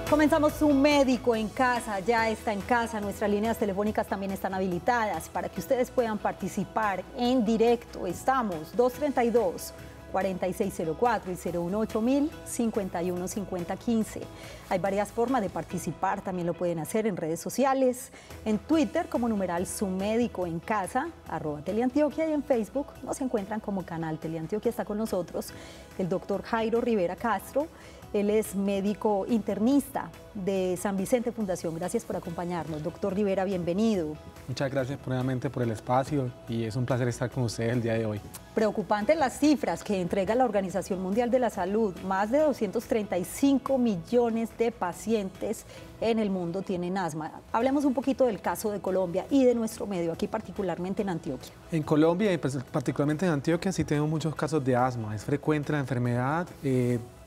Comenzamos Su Médico en Casa, ya está en casa, nuestras líneas telefónicas también están habilitadas para que ustedes puedan participar en directo. Estamos 232-4604 y 018-051-5015. Hay varias formas de participar, también lo pueden hacer en redes sociales, en Twitter como numeral Su Médico en Casa, @Teleantioquia, y en Facebook nos encuentran como canal Teleantioquia. Está con nosotros el doctor Jairo Rivera Castro. Él es médico internista de San Vicente Fundación. Gracias por acompañarnos. Doctor Rivera, bienvenido. Muchas gracias nuevamente por el espacio y es un placer estar con ustedes el día de hoy. Preocupantes las cifras que entrega la Organización Mundial de la Salud. Más de 235 millones de pacientes en el mundo tienen asma. Hablemos un poquito del caso de Colombia y de nuestro medio, aquí particularmente en Antioquia. En Colombia y particularmente en Antioquia sí tenemos muchos casos de asma. Es frecuente la enfermedad,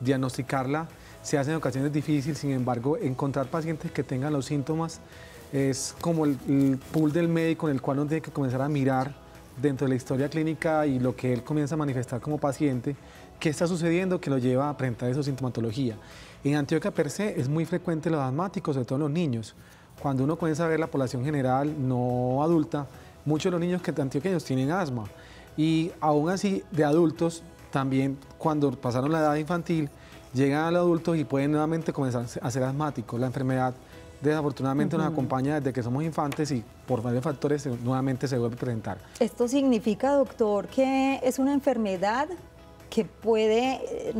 diagnosticarla se hace en ocasiones difícil, sin embargo, encontrar pacientes que tengan los síntomas es como el pool del médico en el cual uno tiene que comenzar a mirar dentro de la historia clínica y lo que él comienza a manifestar como paciente, qué está sucediendo que lo lleva a presentar esa sintomatología. En Antioquia per se es muy frecuente los asmáticos, sobre todo en los niños. Cuando uno comienza a ver la población general no adulta, muchos de los niños antioqueños tienen asma y aún así de adultos también cuando pasaron la edad infantil llegan a los adultos y pueden nuevamente comenzar a ser asmáticos. La enfermedad desafortunadamente nos acompaña desde que somos infantes y por varios factores nuevamente se vuelve a presentar. Esto significa, doctor, que es una enfermedad que puede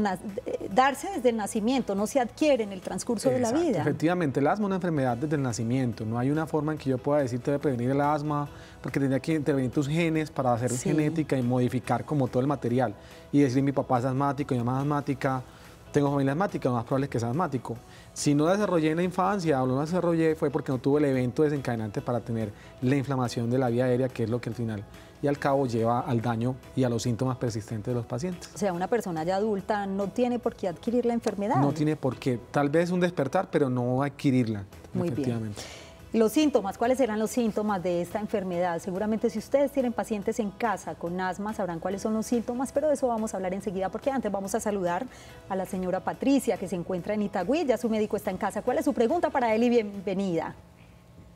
darse desde el nacimiento, no se adquiere en el transcurso de la vida. Efectivamente, el asma es una enfermedad desde el nacimiento. No hay una forma en que yo pueda decir te voy a prevenir el asma, porque tendría que intervenir tus genes para hacer genética y modificar como todo el material. Y decir mi papá es asmático, mi mamá es asmática, tengo familia asmática, lo más probable es que sea asmático. Si no desarrollé en la infancia o no desarrollé fue porque no tuve el evento desencadenante para tener la inflamación de la vía aérea, que es lo que al final y al cabo lleva al daño y a los síntomas persistentes de los pacientes. O sea, una persona ya adulta no tiene por qué adquirir la enfermedad. No tiene por qué, tal vez un despertar, pero no adquirirla. Muy efectivamente. Bien. Los síntomas, ¿cuáles serán los síntomas de esta enfermedad? Seguramente si ustedes tienen pacientes en casa con asma sabrán cuáles son los síntomas, pero de eso vamos a hablar enseguida porque antes vamos a saludar a la señora Patricia que se encuentra en Itagüí, ya su médico está en casa. ¿Cuál es su pregunta para él y bienvenida?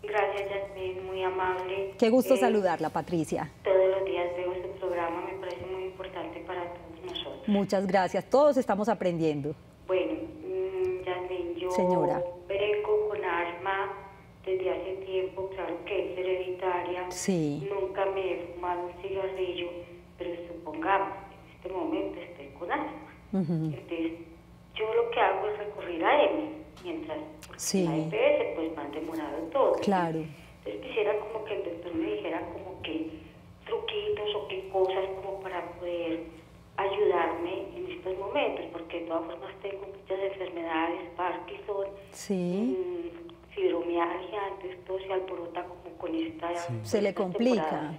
Gracias, Yasmín, muy amable. Qué gusto saludarla, Patricia. Todos los días veo su programa, me parece muy importante para todos nosotros. Muchas gracias, todos estamos aprendiendo. Bueno, Yasmín, yo breco con asma desde hace tiempo, claro que es hereditaria. Sí. Nunca me he fumado un cigarrillo, pero supongamos, en este momento estoy con asma. Entonces, yo lo que hago es recurrir a EMI, mientras la EPS pues más demorado todo. Claro. Entonces quisiera como que el doctor me dijera como qué truquitos o qué cosas como para poder ayudarme en estos momentos, porque de todas formas tengo muchas enfermedades, Parkinson, fibromialgia, entonces todo se alborota como con esta... Se le complica.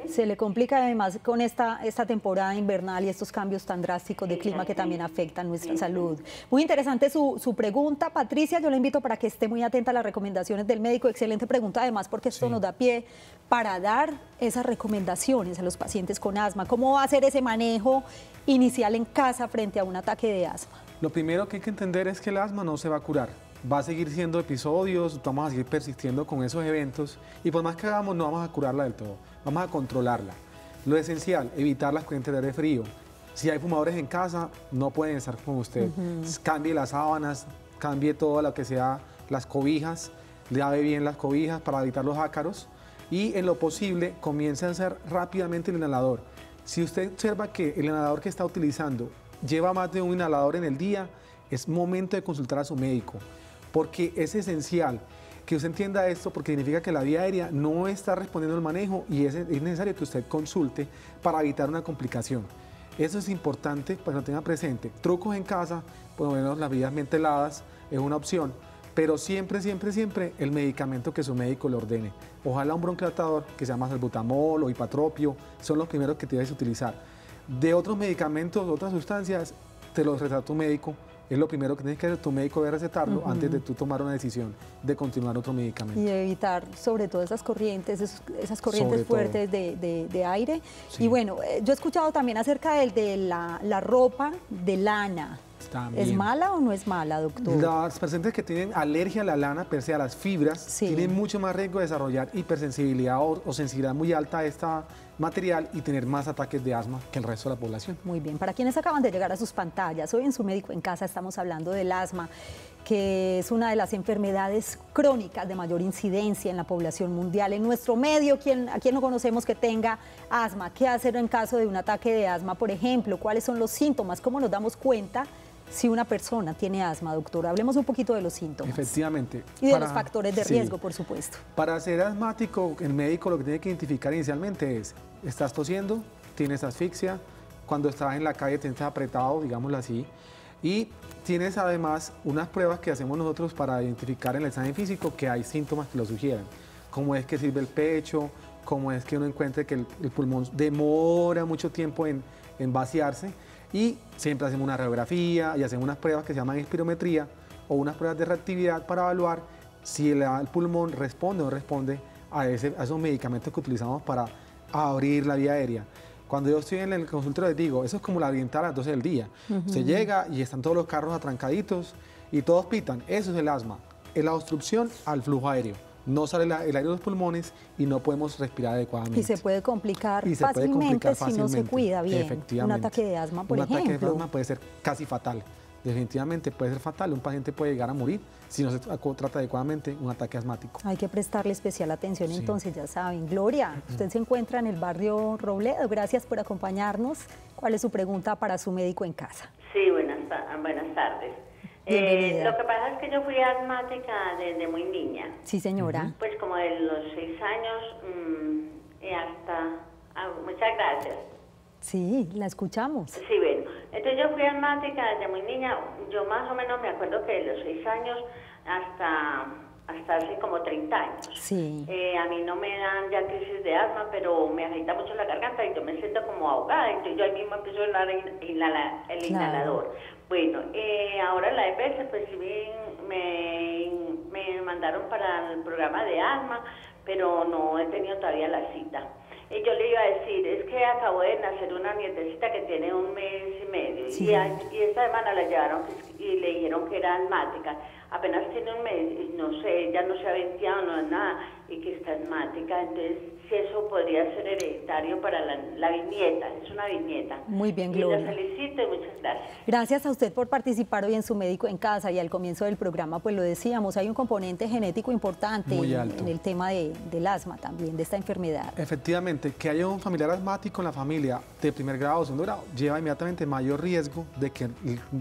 Se le complica además con esta temporada invernal y estos cambios tan drásticos de clima que también afectan nuestra salud. Muy interesante su pregunta, Patricia. Yo la invito para que esté muy atenta a las recomendaciones del médico. Excelente pregunta además porque esto nos da pie para dar esas recomendaciones a los pacientes con asma. ¿Cómo va a ser ese manejo inicial en casa frente a un ataque de asma? Lo primero que hay que entender es que el asma no se va a curar. Va a seguir siendo episodios, vamos a seguir persistiendo con esos eventos y por más que hagamos no vamos a curarla del todo, vamos a controlarla. Lo esencial, evitar las corrientes de aire frío. Si hay fumadores en casa, no pueden estar con usted. Cambie las sábanas, cambie todo lo que sea las cobijas, lave bien las cobijas para evitar los ácaros y en lo posible comience a hacer rápidamente el inhalador. Si usted observa que el inhalador que está utilizando lleva más de un inhalador en el día, es momento de consultar a su médico. Porque es esencial que usted entienda esto porque significa que la vía aérea no está respondiendo al manejo y es necesario que usted consulte para evitar una complicación. Eso es importante para que lo tenga presente. Trucos en casa, por lo menos las vías ventiladas es una opción, pero siempre, siempre, siempre el medicamento que su médico le ordene. Ojalá un bronquilatador que se llama salbutamol o hipatropio, son los primeros que debes utilizar. De otros medicamentos, otras sustancias, te los receta tu médico. Es lo primero que tienes que hacer, tu médico debe recetarlo antes de tú tomar una decisión de continuar otro medicamento. Y evitar sobre todo esas corrientes fuertes de aire. Y bueno, yo he escuchado también acerca de la ropa de lana. También. ¿Es mala o no es mala, doctor? Las pacientes que tienen alergia a la lana, per se a las fibras, Sí. tienen mucho más riesgo de desarrollar hipersensibilidad o sensibilidad muy alta a este material y tener más ataques de asma que el resto de la población. Muy bien, para quienes acaban de llegar a sus pantallas, hoy en Su Médico en Casa estamos hablando del asma, que es una de las enfermedades crónicas de mayor incidencia en la población mundial. En nuestro medio, ¿a quién no conocemos que tenga asma? ¿Qué hacer en caso de un ataque de asma, por ejemplo? ¿Cuáles son los síntomas? ¿Cómo nos damos cuenta si una persona tiene asma, doctor? Hablemos un poquito de los síntomas. Efectivamente. Y de los factores de riesgo, sí. por supuesto. Para ser asmático, el médico lo que tiene que identificar inicialmente es, estás tosiendo, tienes asfixia, cuando estás en la calle te sientes apretado, digámoslo así, y tienes además unas pruebas que hacemos nosotros para identificar en el examen físico que hay síntomas que lo sugieran, como es que sirve el pecho, como es que uno encuentre que el pulmón demora mucho tiempo en vaciarse, y siempre hacemos una radiografía y hacemos unas pruebas que se llaman espirometría o unas pruebas de reactividad para evaluar si el pulmón responde o no responde a esos medicamentos que utilizamos para abrir la vía aérea. Cuando yo estoy en el consultorio les digo, eso es como la oriental a las 12 del día. Usted llega y están todos los carros atrancaditos y todos pitan. Eso es el asma. Es la obstrucción al flujo aéreo. No sale el aire de los pulmones y no podemos respirar adecuadamente. Y se puede complicar fácilmente si no se cuida bien. Efectivamente. Un ataque de asma, por ejemplo. Un ataque de asma puede ser casi fatal. Definitivamente puede ser fatal. Un paciente puede llegar a morir si no se trata adecuadamente un ataque asmático. Hay que prestarle especial atención, entonces, ya saben. Gloria, usted se encuentra en el barrio Robledo. Gracias por acompañarnos. ¿Cuál es su pregunta para Su Médico en Casa? Sí, buenas tardes. Bienvenida. Lo que pasa es que yo fui asmática desde muy niña. Sí, señora. Pues como de los 6 años muchas gracias. Sí, la escuchamos. Sí, bueno. Entonces yo fui asmática desde muy niña. Yo más o menos me acuerdo que de los 6 años hasta hace como 30 años. Sí. A mí no me dan ya crisis de asma, pero me agita mucho la garganta y yo me siento como ahogada. Entonces yo ahí mismo empiezo a hablar el inhalador. Bueno, ahora la EPS pues sí me mandaron para el programa de asma, pero no he tenido todavía la cita. Y yo le iba a decir, es que acabo de nacer una nietecita que tiene 1 mes y medio. Sí. Y esta semana la llevaron y le dijeron que era asmática. Apenas tiene 1 mes, no sé, ella no se ha venteado, no es nada, y que está asmática. Entonces, si eso podría ser hereditario para la bisnieta, es una bisnieta. Muy bien, y Gloria. la felicito y muchas gracias. Gracias a usted por participar hoy en Su Médico en Casa, y al comienzo del programa pues lo decíamos, hay un componente genético importante en el tema del asma también, de esta enfermedad. Efectivamente, que haya un familiar asmático en la familia de primer grado o segundo grado lleva inmediatamente mayor riesgo de que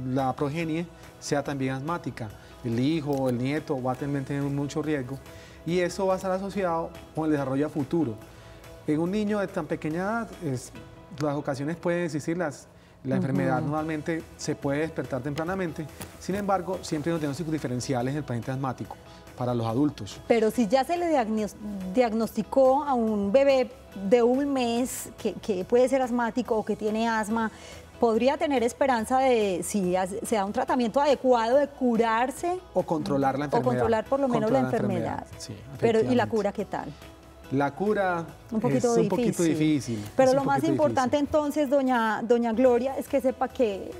la progenie sea también asmática. El hijo, el nieto va a tener mucho riesgo y eso va a estar asociado con el desarrollo a futuro. En un niño de tan pequeña edad, las ocasiones pueden existir, la enfermedad normalmente se puede despertar tempranamente, sin embargo, siempre hay unos diagnósticos diferenciales en el paciente asmático para los adultos. Pero si ya se le diagnosticó a un bebé de 1 mes que puede ser asmático o que tiene asma, ¿podría tener esperanza de, si se da un tratamiento adecuado, de curarse? O controlar la enfermedad. O controlar por lo menos la enfermedad. Sí, pero, ¿y la cura qué tal? La cura es un poquito difícil. Pero lo más importante entonces, doña Gloria, es que sepa que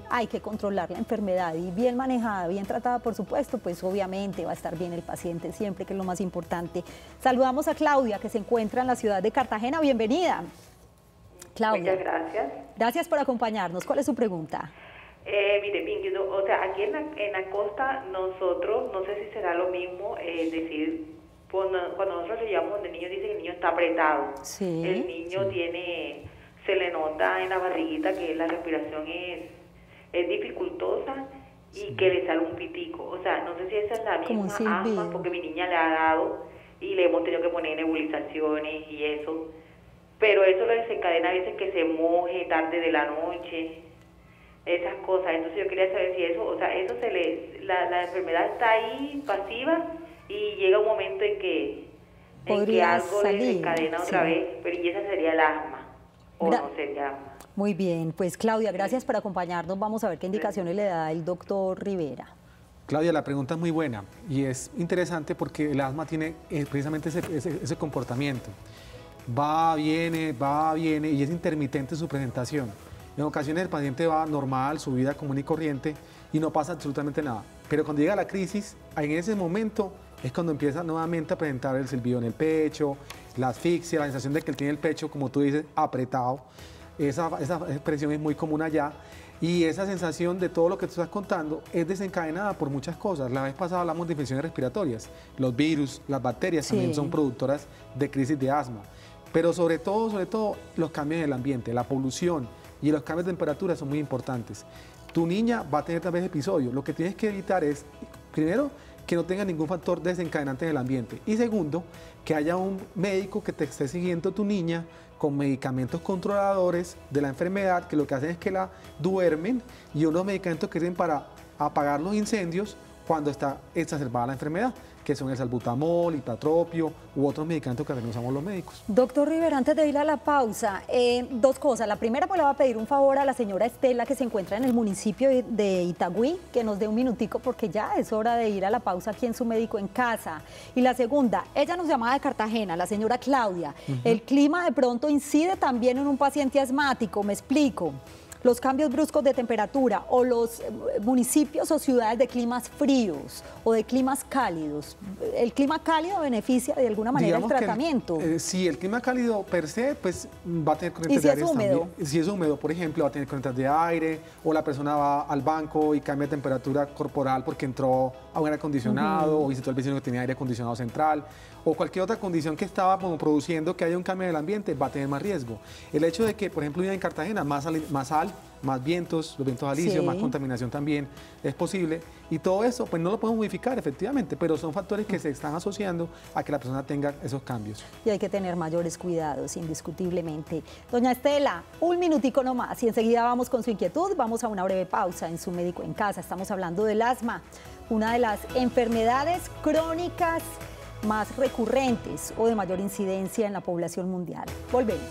hay que controlar la enfermedad y bien manejada, bien tratada, por supuesto, pues obviamente va a estar bien el paciente siempre, que es lo más importante. Saludamos a Claudia, que se encuentra en la ciudad de Cartagena. Bienvenida. Claudia. Muchas gracias. Gracias por acompañarnos. ¿Cuál es su pregunta? Mire, Ingrid, o sea, aquí en la costa nosotros, no sé si será lo mismo, decir, cuando nosotros le llevamos donde el niño dice que el niño está apretado. Sí. El niño se le nota en la barriguita que la respiración es dificultosa y que le sale un pitico. O sea, no sé si esa es la misma asma, porque mi niña le ha dado y le hemos tenido que poner nebulizaciones y eso. Pero eso lo desencadena a veces que se moje tarde de la noche, esas cosas. Entonces yo quería saber si eso, o sea, la enfermedad está ahí pasiva y llega un momento en que algo le desencadena otra vez, pero y esa sería el asma, o no sería asma. Muy bien, pues Claudia, gracias por acompañarnos. Vamos a ver qué indicaciones le da el doctor Rivera. Claudia, la pregunta es muy buena y es interesante porque el asma tiene precisamente ese comportamiento. Va, viene y es intermitente su presentación. En ocasiones el paciente va normal, su vida común y corriente, y no pasa absolutamente nada. Pero cuando llega la crisis, en ese momento es cuando empieza nuevamente a presentar el silbido en el pecho, la asfixia, la sensación de que él tiene el pecho, como tú dices, apretado. Esa expresión es muy común allá. Y esa sensación de todo lo que tú estás contando es desencadenada por muchas cosas. La vez pasada hablamos de infecciones respiratorias. Los virus, las bacterias también son productoras de crisis de asma. Pero sobre todo, los cambios en el ambiente, la polución y los cambios de temperatura son muy importantes. Tu niña va a tener tal vez episodios. Lo que tienes que evitar es, primero, que no tenga ningún factor desencadenante en el ambiente. Y segundo, que haya un médico que te esté siguiendo tu niña con medicamentos controladores de la enfermedad, que lo que hacen es que la duermen, y unos medicamentos que sirven para apagar los incendios cuando está exacerbada la enfermedad, que son el salbutamol, hipatropio u otros medicamentos que usamos los médicos. Doctor Rivera, antes de ir a la pausa, dos cosas. La primera, pues le voy a pedir un favor a la señora Estela, que se encuentra en el municipio de Itagüí, que nos dé un minutico porque ya es hora de ir a la pausa aquí en Su Médico en Casa. Y la segunda, ella nos llamaba de Cartagena, la señora Claudia. El clima de pronto incide también en un paciente asmático, me explico. Los cambios bruscos de temperatura o los municipios o ciudades de climas fríos o de climas cálidos. ¿El clima cálido beneficia de alguna manera el tratamiento? Sí, el clima cálido per se pues, va a tener corrientes de aire también. Si es húmedo, por ejemplo, va a tener corrientes de aire, o la persona va al banco y cambia de temperatura corporal porque entró a un aire acondicionado o visitó al vecino que tenía aire acondicionado central, o cualquier otra condición que estaba como produciendo que haya un cambio del ambiente, va a tener más riesgo. El hecho de que, por ejemplo, en Cartagena, más sal, más vientos, los vientos alisios, más contaminación también es posible, y todo eso pues no lo podemos modificar efectivamente, pero son factores que se están asociando a que la persona tenga esos cambios. Y hay que tener mayores cuidados, indiscutiblemente. Doña Estela, un minutico nomás y enseguida vamos con su inquietud. Vamos a una breve pausa en Su Médico en Casa. Estamos hablando del asma, una de las enfermedades crónicas más recurrentes o de mayor incidencia en la población mundial. Volvemos.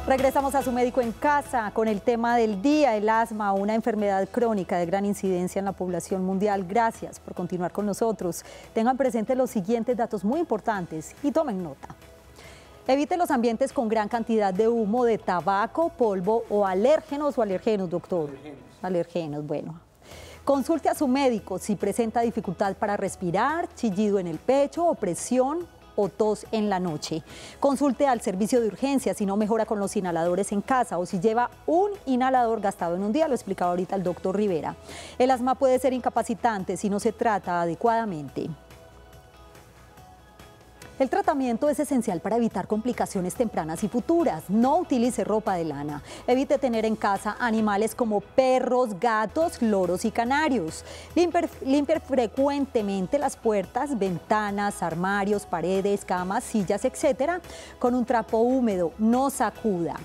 Regresamos a Su Médico en Casa con el tema del día, el asma, una enfermedad crónica de gran incidencia en la población mundial. Gracias por continuar con nosotros. Tengan presentes los siguientes datos muy importantes y tomen nota. Evite los ambientes con gran cantidad de humo, de tabaco, polvo o alérgenos doctor. Alergenos, bueno. Consulte a su médico si presenta dificultad para respirar, chillido en el pecho, opresión o tos en la noche. Consulte al servicio de urgencias si no mejora con los inhaladores en casa o si lleva un inhalador gastado en un día, lo explicaba ahorita el doctor Rivera. El asma puede ser incapacitante si no se trata adecuadamente. El tratamiento es esencial para evitar complicaciones tempranas y futuras. No utilice ropa de lana. Evite tener en casa animales como perros, gatos, loros y canarios. Limpie frecuentemente las puertas, ventanas, armarios, paredes, camas, sillas, etc. con un trapo húmedo. No sacuda.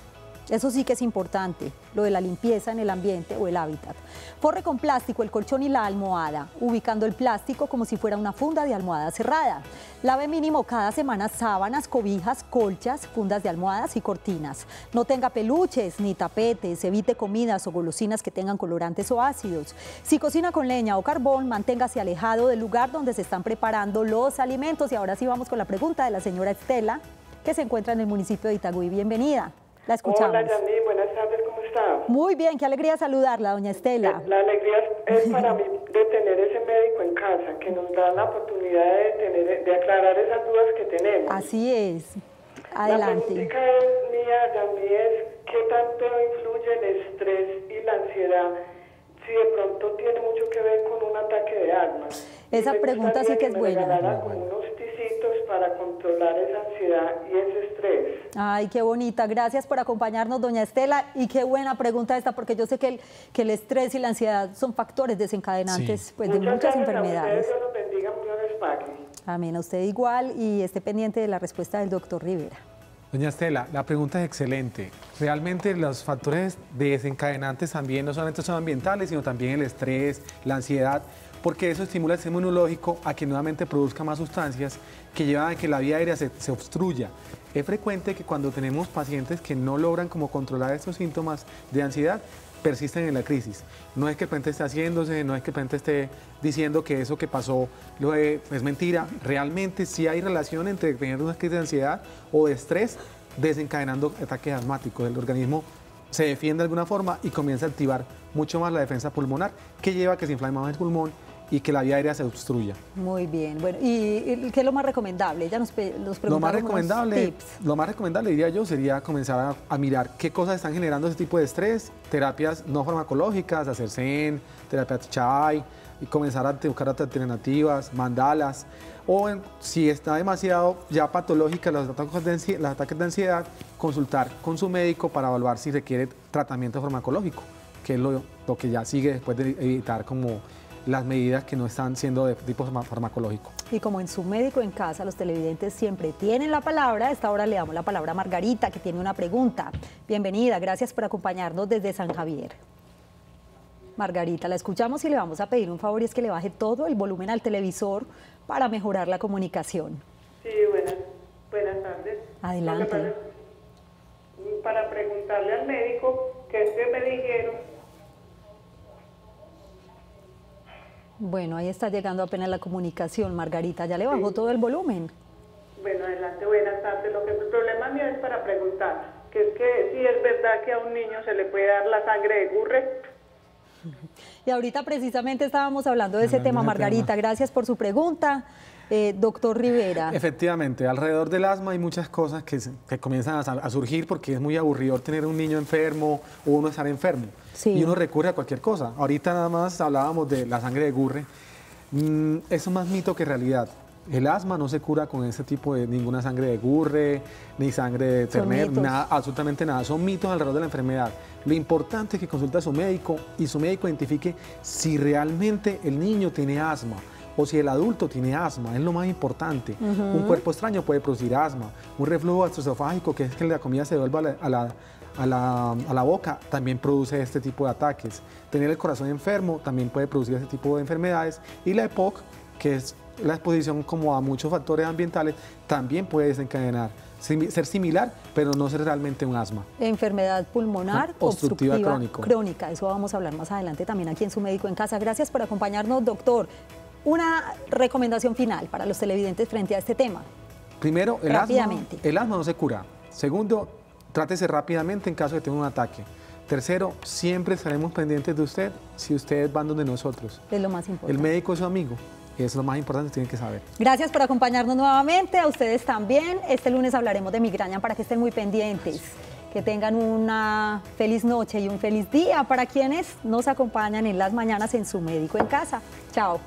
Eso sí que es importante, lo de la limpieza en el ambiente o el hábitat. Forre con plástico el colchón y la almohada, ubicando el plástico como si fuera una funda de almohada cerrada. Lave mínimo cada semana sábanas, cobijas, colchas, fundas de almohadas y cortinas. No tenga peluches ni tapetes, evite comidas o golosinas que tengan colorantes o ácidos. Si cocina con leña o carbón, manténgase alejado del lugar donde se están preparando los alimentos. Y ahora sí vamos con la pregunta de la señora Estela, que se encuentra en el municipio de Itagüí. Bienvenida. La escuchamos. Hola, Yanni, buenas tardes, ¿cómo está? Muy bien, qué alegría saludarla, doña Estela. La alegría es para mí de tener ese médico en casa, que nos da la oportunidad de aclarar esas dudas que tenemos. Así es. Adelante. La pregunta mía, Yanni, es ¿qué tanto influye el estrés y la ansiedad si de pronto tiene mucho que ver con un ataque de asma? Esa pregunta sí que es buena. Unos ticitos para controlar esa ansiedad y ese estrés. Ay, qué bonita. Gracias por acompañarnos, doña Estela. Y qué buena pregunta esta, porque yo sé que el estrés y la ansiedad son factores desencadenantes pues, de muchas enfermedades. Dios los bendiga, muchas gracias. Amén, a usted igual, y esté pendiente de la respuesta del doctor Rivera. Doña Estela, la pregunta es excelente. Realmente los factores desencadenantes también no solamente son ambientales, sino también el estrés, la ansiedad, porque eso estimula el sistema inmunológico a que nuevamente produzca más sustancias que llevan a que la vía aérea se obstruya. Es frecuente que cuando tenemos pacientes que no logran como controlar estos síntomas de ansiedad, persisten en la crisis. No es que el paciente esté haciéndose, no es que el paciente esté diciendo que eso que pasó es mentira. Realmente sí hay relación entre tener una crisis de ansiedad o de estrés desencadenando ataques asmáticos. El organismo se defiende de alguna forma y comienza a activar mucho más la defensa pulmonar, que lleva a que se inflame más el pulmón y que la vía aérea se obstruya. Muy bien. Bueno, ¿y qué es lo más recomendable? Ya nos preguntaron lo más recomendable, diría yo, sería comenzar a mirar qué cosas están generando ese tipo de estrés, terapias no farmacológicas, hacer zen, terapia chai, y comenzar a buscar alternativas, mandalas, o si está demasiado ya patológica los ataques de ansiedad, consultar con su médico para evaluar si requiere tratamiento farmacológico, que es lo que ya sigue después de evitar como las medidas que no están siendo de tipo farmacológico. Y como en Su Médico en Casa, los televidentes siempre tienen la palabra, a esta hora le damos la palabra a Margarita, que tiene una pregunta. Bienvenida, gracias por acompañarnos desde San Javier. Margarita, la escuchamos y le vamos a pedir un favor, y es que le baje todo el volumen al televisor para mejorar la comunicación. Sí, buenas tardes. Adelante. Para preguntarle al médico qué es que me dijeron. Bueno, ahí está llegando apenas la comunicación, Margarita. ¿Ya le bajó todo el volumen? Bueno, adelante, buenas tardes. El problema mío es para preguntar, que es que si es verdad que a un niño se le puede dar la sangre de Gurre. Y ahorita precisamente estábamos hablando de ese tema, Margarita. Gracias por su pregunta. Doctor Rivera. Efectivamente, alrededor del asma hay muchas cosas que comienzan a surgir porque es muy aburridor tener un niño enfermo o uno estar enfermo. Sí. Y uno recurre a cualquier cosa. Ahorita nada más hablábamos de la sangre de Gurre. Eso es más mito que realidad. El asma no se cura con ese tipo de ninguna sangre de Gurre, ni sangre de Turner, nada, absolutamente nada. Son mitos alrededor de la enfermedad. Lo importante es que consulte a su médico y su médico identifique si realmente el niño tiene asma o si el adulto tiene asma, es lo más importante. Un cuerpo extraño puede producir asma. Un reflujo gastroesofágico, que es que la comida se devuelva a la boca, también produce este tipo de ataques. Tener el corazón enfermo también puede producir este tipo de enfermedades. Y la EPOC, que es la exposición como a muchos factores ambientales, también puede desencadenar, ser similar, pero no ser realmente un asma. Enfermedad pulmonar obstructiva crónica. Eso vamos a hablar más adelante también aquí en Su Médico en Casa. Gracias por acompañarnos, doctor. Una recomendación final para los televidentes frente a este tema. Primero, el asma no se cura. Segundo, trátese rápidamente en caso de tener un ataque. Tercero, siempre estaremos pendientes de usted si ustedes van donde nosotros. Es lo más importante. El médico es su amigo. Y eso es lo más importante que tienen que saber. Gracias por acompañarnos nuevamente, a ustedes también. Este lunes hablaremos de migraña para que estén muy pendientes. Que tengan una feliz noche y un feliz día para quienes nos acompañan en las mañanas en Su Médico en Casa. Chao.